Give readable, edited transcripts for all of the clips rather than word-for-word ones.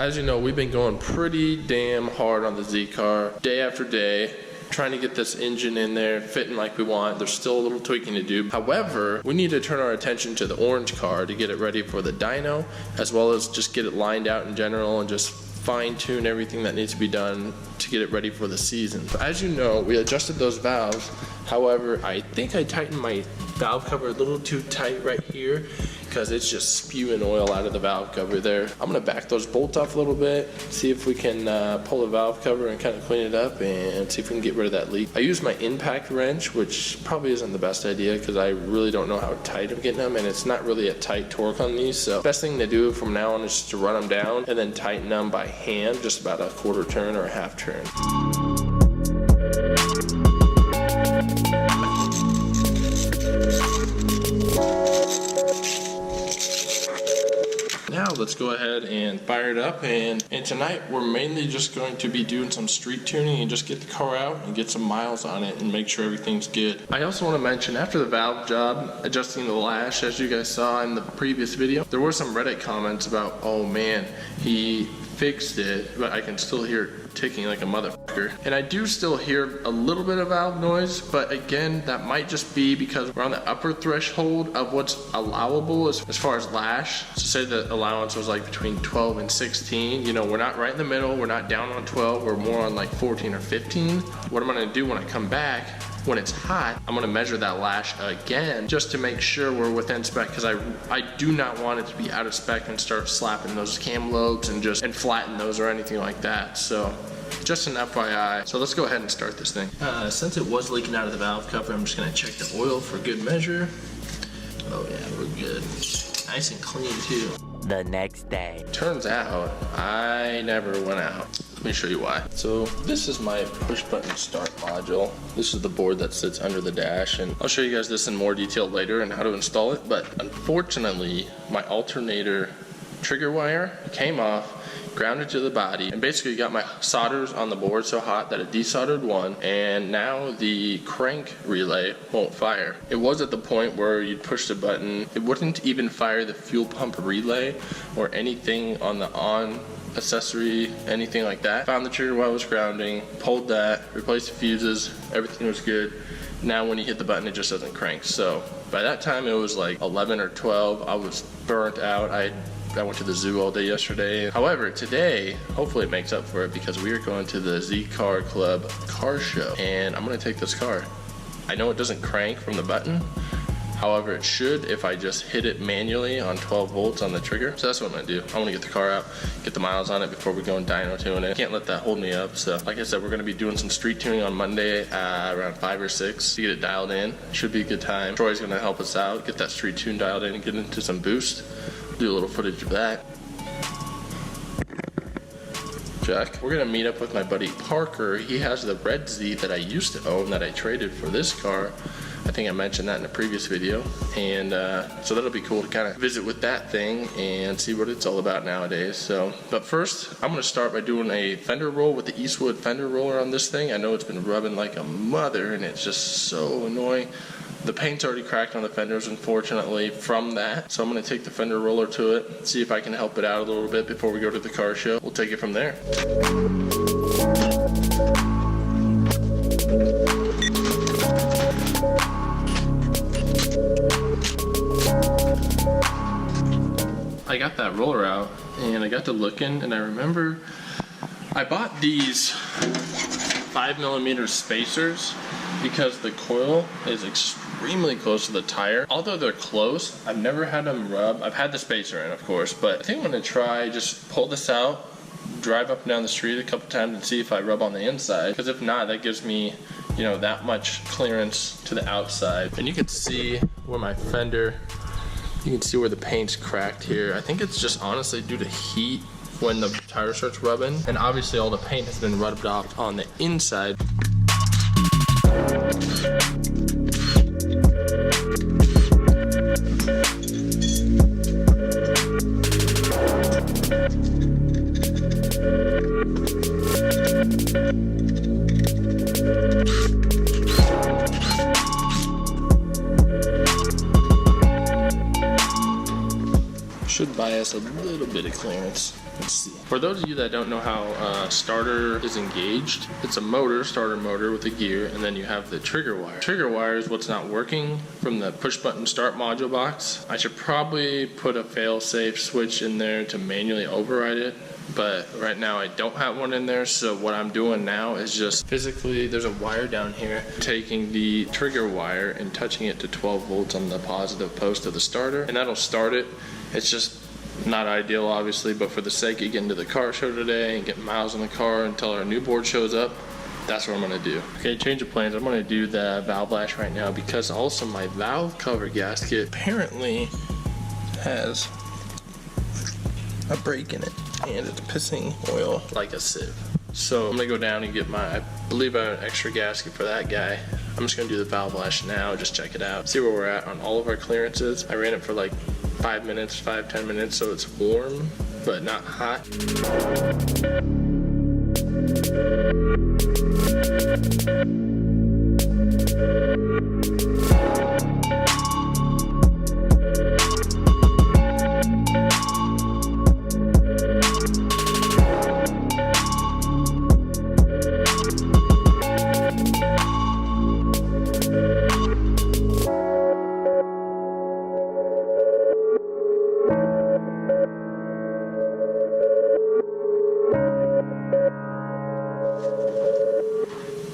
as you know, we've been going pretty damn hard on the Z car, day after day, trying to get this engine in there, fitting like we want. There's still a little tweaking to do. However, we need to turn our attention to the orange car to get it ready for the dyno, as well as just get it lined out in general and just fine tune everything that needs to be done to get it ready for the season. But as you know, we adjusted those valves. However, I think I tightened my valve cover a little too tight right here because it's just spewing oil out of the valve cover there. I'm gonna back those bolts off a little bit, see if we can pull the valve cover and kind of clean it up and see if we can get rid of that leak. I use my impact wrench, which probably isn't the best idea because I really don't know how tight I'm getting them, and it's not really a tight torque on these. So best thing to do from now on is just to run them down and then tighten them by hand, just about a quarter turn or a half turn. Now let's go ahead and fire it up, and tonight we're mainly just going to be doing some street tuning and just get the car out and get some miles on it and make sure everything's good. I also want to mention, after the valve job, adjusting the lash, as you guys saw in the previous video, there were some Reddit comments about, oh man, he fixed it, but I can still hear it ticking like a motherfucker. And I do still hear a little bit of valve noise, but again, that might just be because we're on the upper threshold of what's allowable as far as lash. So say the allowance was like between 12 and 16, you know, we're not right in the middle, we're not down on 12, we're more on like 14 or 15. What I'm gonna do when I come back, when it's hot, I'm gonna measure that lash again just to make sure we're within spec, because I do not want it to be out of spec and start slapping those cam lobes and flatten those or anything like that. So just an FYI. So let's go ahead and start this thing. Since it was leaking out of the valve cover, I'm just gonna check the oil for good measure. Oh yeah, we're good. Nice and clean too. The next day. Turns out I never went out. Let me show you why. So this is my push button start module. This is the board that sits under the dash, and I'll show you guys this in more detail later and how to install it. But unfortunately, my alternator trigger wire came off, grounded to the body, and basically got my solders on the board so hot that it desoldered one, and now the crank relay won't fire. It was at the point where you'd push the button, it wouldn't even fire the fuel pump relay or anything on the on accessory, anything like that. Found the trigger while I was grounding, pulled that, replaced the fuses, everything was good. Now when you hit the button, it just doesn't crank. So by that time it was like 11 or 12. I was burnt out. I went to the zoo all day yesterday. However, today, hopefully it makes up for it, because we are going to the Z Car Club car show, and I'm gonna take this car. I know it doesn't crank from the button. However, it should if I just hit it manually on 12 volts on the trigger. So that's what I'm gonna do. I wanna get the car out, get the miles on it before we go and dyno tune it. Can't let that hold me up. So like I said, we're gonna be doing some street tuning on Monday around 5 or 6 to get it dialed in. Should be a good time. Troy's gonna help us out, get that street tune dialed in and get into some boost. Do a little footage of that. Jack. We're gonna meet up with my buddy Parker. He has the red Z that I used to own that I traded for this car. I think I mentioned that in a previous video, and so that'll be cool to kind of visit with that thing and see what it's all about nowadays. So, but first, I'm gonna start by doing a fender roll with the Eastwood fender roller on this thing. I know it's been rubbing like a mother, and it's just so annoying. The paint's already cracked on the fenders, unfortunately, from that. So I'm gonna take the fender roller to it, see if I can help it out a little bit before we go to the car show. We'll take it from there. I got that roller out and I got to looking, and I remember I bought these 5mm spacers because the coil is extremely close to the tire. Although they're close, I've never had them rub. I've had the spacer in, of course, but I think I'm gonna try just pull this out, drive up and down the street a couple times and see if I rub on the inside, because if not, that gives me, you know, that much clearance to the outside. And you can see where my fender, you can see where the paint's cracked here. I think it's just honestly due to heat when the tire starts rubbing, and obviously all the paint has been rubbed off on the inside. Should buy us a little bit of clearance. Let's see. For those of you that don't know how starter is engaged, it's a motor, starter motor with a gear, and then you have the trigger wire. Trigger wire is what's not working from the push button start module box. I should probably put a fail-safe switch in there to manually override it, but right now I don't have one in there, so what I'm doing now is just physically, there's a wire down here, taking the trigger wire and touching it to 12 volts on the positive post of the starter, and that'll start it. It's just not ideal, obviously, but for the sake of getting to the car show today and getting miles on the car until our new board shows up, that's what I'm gonna do. Okay, change of plans. I'm gonna do the valve lash right now because also my valve cover gasket apparently has a break in it and it's pissing oil like a sieve. So I'm gonna go down and get my, I believe I have an extra gasket for that guy. I'm just gonna do the valve lash now, just check it out, see where we're at on all of our clearances. I ran it for like 5 minutes, 5-10 minutes, so it's warm, but not hot.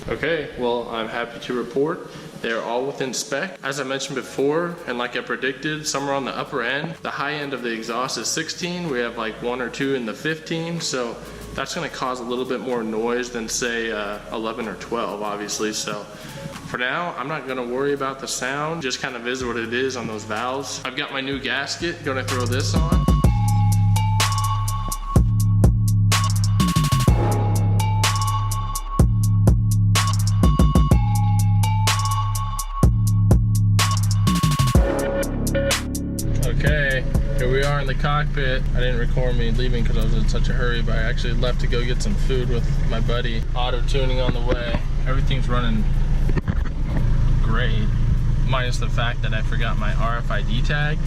Okay, well, I'm happy to report they're all within spec. As I mentioned before, and like I predicted, somewhere on the upper end, the high end of the exhaust is 16. We have like 1 or 2 in the 15, so that's gonna cause a little bit more noise than say 11 or 12, obviously. So for now, I'm not gonna worry about the sound, just kind of is what it is on those valves. I've got my new gasket, gonna throw this on. Okay, here we are in the cockpit. I didn't record me leaving because I was in such a hurry, but I actually left to go get some food with my buddy. Auto tuning on the way. Everything's running great, minus the fact that I forgot my RFID tag.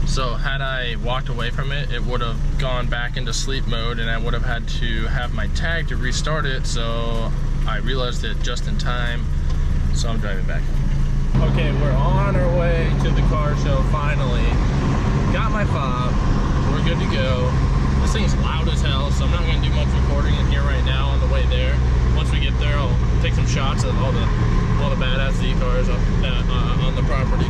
So had I walked away from it, it would have gone back into sleep mode and I would have had to have my tag to restart it. So I realized it just in time, so I'm driving back. Okay, we're on our way to the car show finally. Got my fob, we're good to go. This thing's loud as hell, so I'm not gonna do much recording in here right now on the way there. Once we get there, I'll take some shots of all the badass Z cars on the property.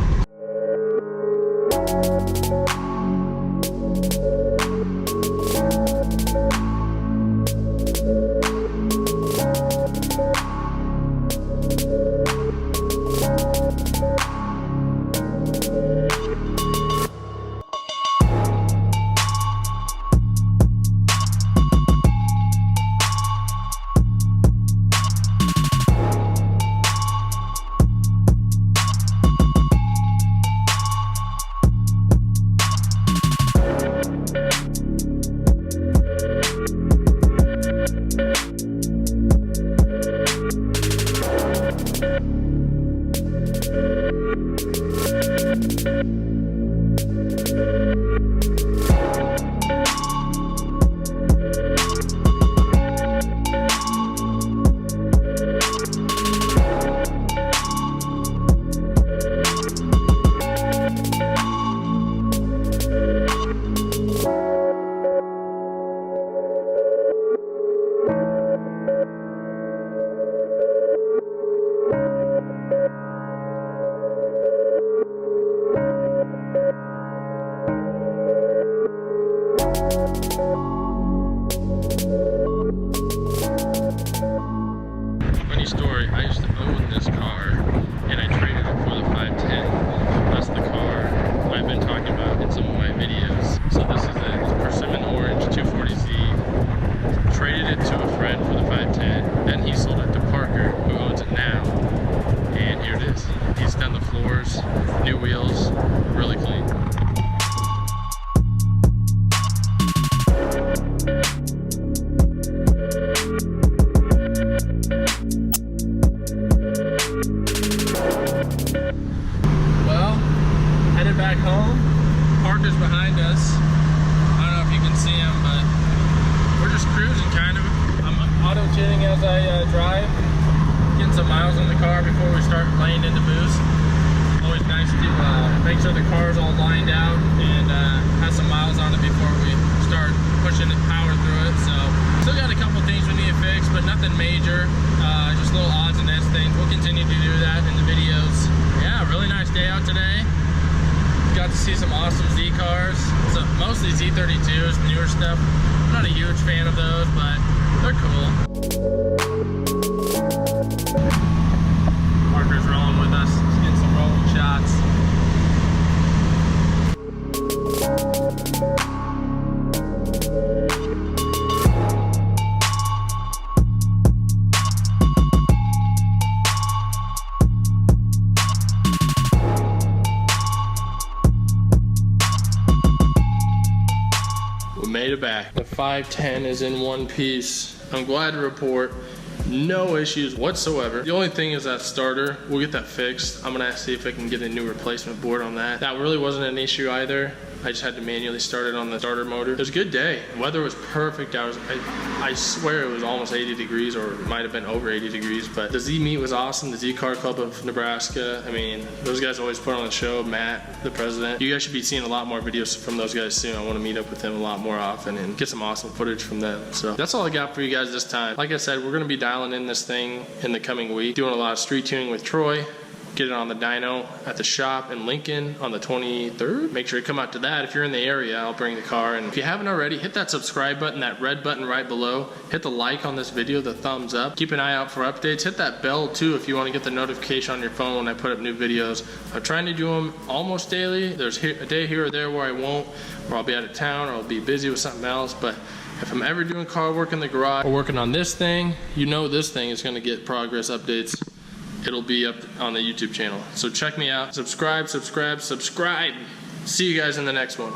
Funny story, I used to own this car and I traded it for the 510. That's the car I've been talking about in some of my videos. So this is a persimmon orange 240Z. Traded it to a friend for the 510. Then he sold it to Parker, who owns it now. And here it is. He's done the floors, new wheels, really clean. Well, headed back home. Parker's behind us. see them, but we're just cruising kind of. I'm auto-tuning as I drive, getting some miles on the car before we start laying into boost. Always nice to make sure the car's all lined out and have some miles on it before we start pushing the power through it. So still got a couple things we need to fix, but nothing major, just little odds and ends things. We'll continue to do that in the videos. Yeah, really nice day out today. Got to see some awesome Z cars. So mostly Z32s, newer stuff. I'm not a huge fan of those, but they're cool. Parker's rolling with us. He's getting some rolling shots. Made it back. The 510 is in one piece. I'm glad to report no issues whatsoever. The only thing is that starter. We'll get that fixed. I'm gonna see if I can get a new replacement board on that. That really wasn't an issue either. I just had to manually start it on the starter motor. It was a good day. The weather was perfect. I swear it was almost 80 degrees, or it might have been over 80 degrees, but the Z meet was awesome. The Z Car Club of Nebraska. I mean, those guys always put on the show. Matt, the president. You guys should be seeing a lot more videos from those guys soon. I want to meet up with them a lot more often and get some awesome footage from them. So that's all I got for you guys this time. Like I said, we're gonna be dialing in this thing in the coming week, doing a lot of street tuning with Troy. Get it on the dyno at the shop in Lincoln on the 23rd. Make sure you come out to that. If you're in the area, I'll bring the car. And if you haven't already, hit that subscribe button, that red button right below. Hit the like on this video, the thumbs up. Keep an eye out for updates. Hit that bell too if you want to get the notification on your phone when I put up new videos. I'm trying to do them almost daily. There's a day here or there where I won't, or I'll be out of town, or I'll be busy with something else. But if I'm ever doing car work in the garage or working on this thing, you know this thing is going to get progress updates. It'll be up on the YouTube channel. So check me out. Subscribe. See you guys in the next one.